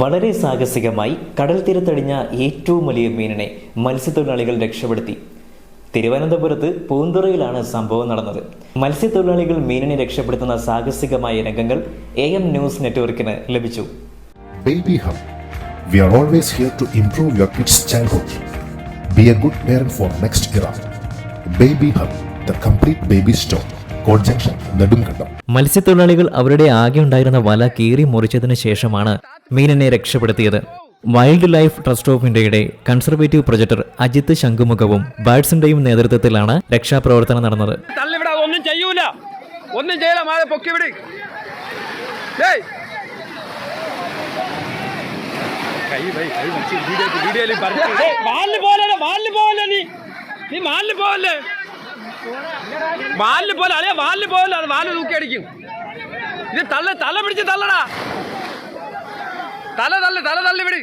വളരെ സാഹസികമായി കടൽ തീരത്തടിഞ്ഞ ഏറ്റവും വലിയ മീനിനെ മത്സ്യത്തൊഴിലാളികൾ രക്ഷപ്പെടുത്തി. തിരുവനന്തപുരത്ത് പൂന്തുറയിലാണ് സംഭവം നടന്നത്. മത്സ്യത്തൊഴിലാളികൾ മീനിനെ രക്ഷപ്പെടുത്തുന്ന സാഹസികമായ രംഗങ്ങൾ AM ന്യൂസ് നെറ്റ്വർക്കിന് ലഭിച്ചു. Baby Hub. We are always here to improve your kids' childhood. Be a good parent for next era. Baby Hub, the complete baby store. Court Junction, Nedumkandam. മത്സ്യത്തൊഴിലാളികൾ അവരുടെ ആകെ ഉണ്ടായിരുന്ന വല കീറി മുറിച്ചതിന് ശേഷമാണ് മീനിനെ രക്ഷപ്പെടുത്തിയത്. വൈൽഡ് ലൈഫ് ട്രസ്റ്റ് ഓഫ് ഇന്ത്യയുടെ കൺസർവേറ്റീവ് പ്രൊജക്ടർ അജിത് ശംഖുമുഖവും ബേർഡ്സിന്റെയും നേതൃത്വത്തിലാണ് രക്ഷാപ്രവർത്തനം നടന്നത്. ഒന്നും ചെയ്യൂല, ഒന്നും ചെയ്യല, മാറി പൊക്കി വിട്. വാലിന് പോലെ അല്ലേ, വാലിന് പോലെ അത് വാല് തൂക്കി അടിക്കും. ഇത് തല പിടിച്ച് തള്ളടാ, തല തള്ളി വിട്.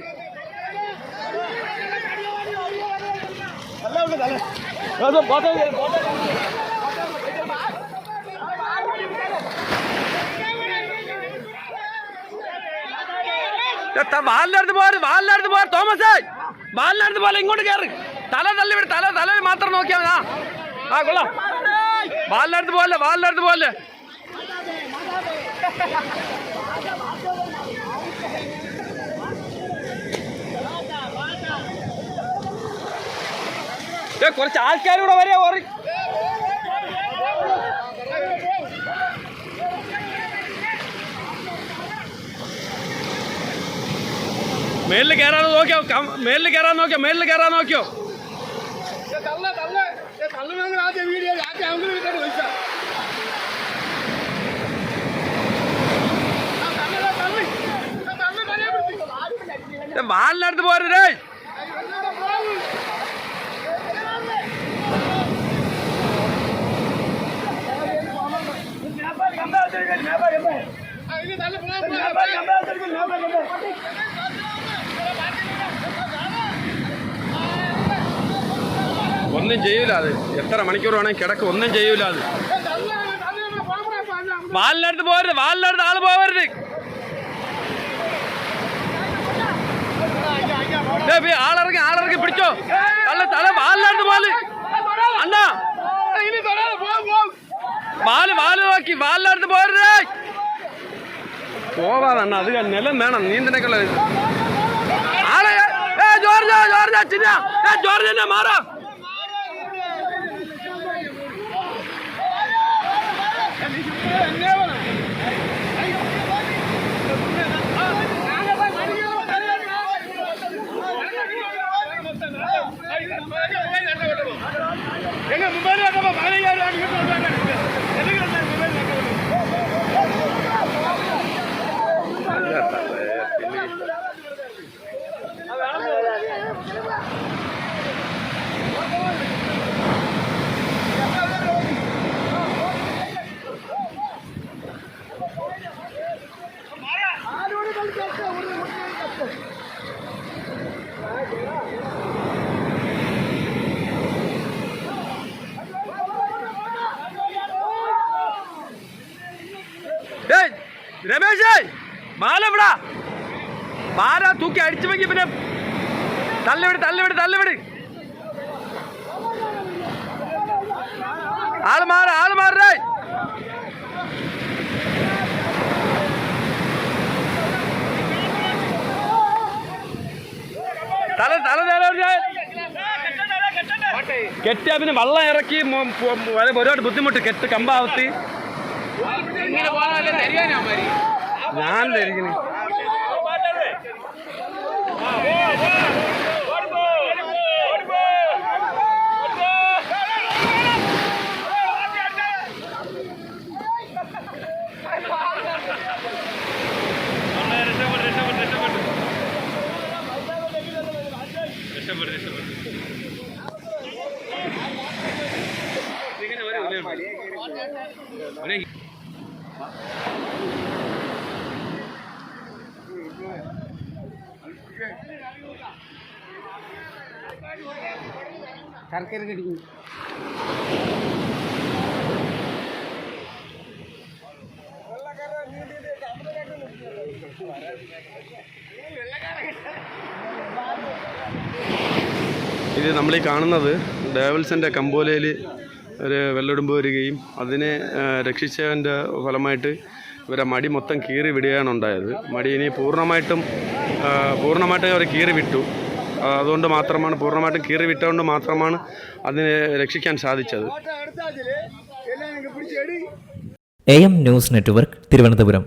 വാലിനടുത്ത് പോര് തോമസ്, വാലിനടുത്ത് പോലെ ഇങ്ങോട്ട് കയറി തല തള്ളി വിട്. തല മാത്രം നോക്കിയാ ആ കൊള്ളാം. വാലിനടുത്ത് പോലെ കുറച്ച് ആൾക്കാരൂടെ വരെ ഓറി. മേളിൽ കയറാൻ നോക്കിയോ. വാലിനടുത്ത് പോരേ. ഒന്നും ചെയ്യൂല, അത് എത്ര മണിക്കൂർ വേണമെങ്കിൽ കിടക്കും, ഒന്നും ചെയ്യൂല. അത് വാലിനടുത്ത് പോരുത്, വാലിനടുത്ത് ആള് പോവരുത്. ആളിറങ്ങി പിടിച്ചോ. തല വാലിനടുത്ത് പോലെ അണ്ണാ, വാല് നോക്കി വാലിനടുത്ത് പോരുത്. പോവാതണ്ണ, അത് നിലം വേണം നീന്തനൊക്കെയുള്ള ആളെ. ജോർജ് മാറാ. രമേശ്, മാലവിടാ, മാല തൂക്കി അടിച്ചു വെക്കി. പിന്നെ തള്ളിവിട്. ആള് മാറേ. കെട്ടിയാ പിന്നെ വള്ളം ഇറക്കി ഒരുപാട് ബുദ്ധിമുട്ട്. കെട്ട് കമ്പാവത്തി ഞാൻ ധരിക്കുന്നു. ശർക്കര കടിക്കും. വെള്ളക്കാരെ ഇത് നമ്മളീ കാണുന്നത് ഡേവൽസിൻ്റെ കമ്പോലയിൽ ഒരു വെള്ളെടുമ്പ് വരികയും അതിനെ രക്ഷിച്ചതിൻ്റെ ഫലമായിട്ട് ഇവരെ മടി മൊത്തം കീറി വിടുകയാണ് ഉണ്ടായത്. മടി ഇനി പൂർണ്ണമായിട്ടും അവർ കീറി വിട്ടു. അതുകൊണ്ട് മാത്രമാണ് പൂർണ്ണമായിട്ടും കീറി വിട്ടുകൊണ്ട് മാത്രമാണ് അതിനെ രക്ഷിക്കാൻ സാധിച്ചത്. AM news network Thiruvananthapuram.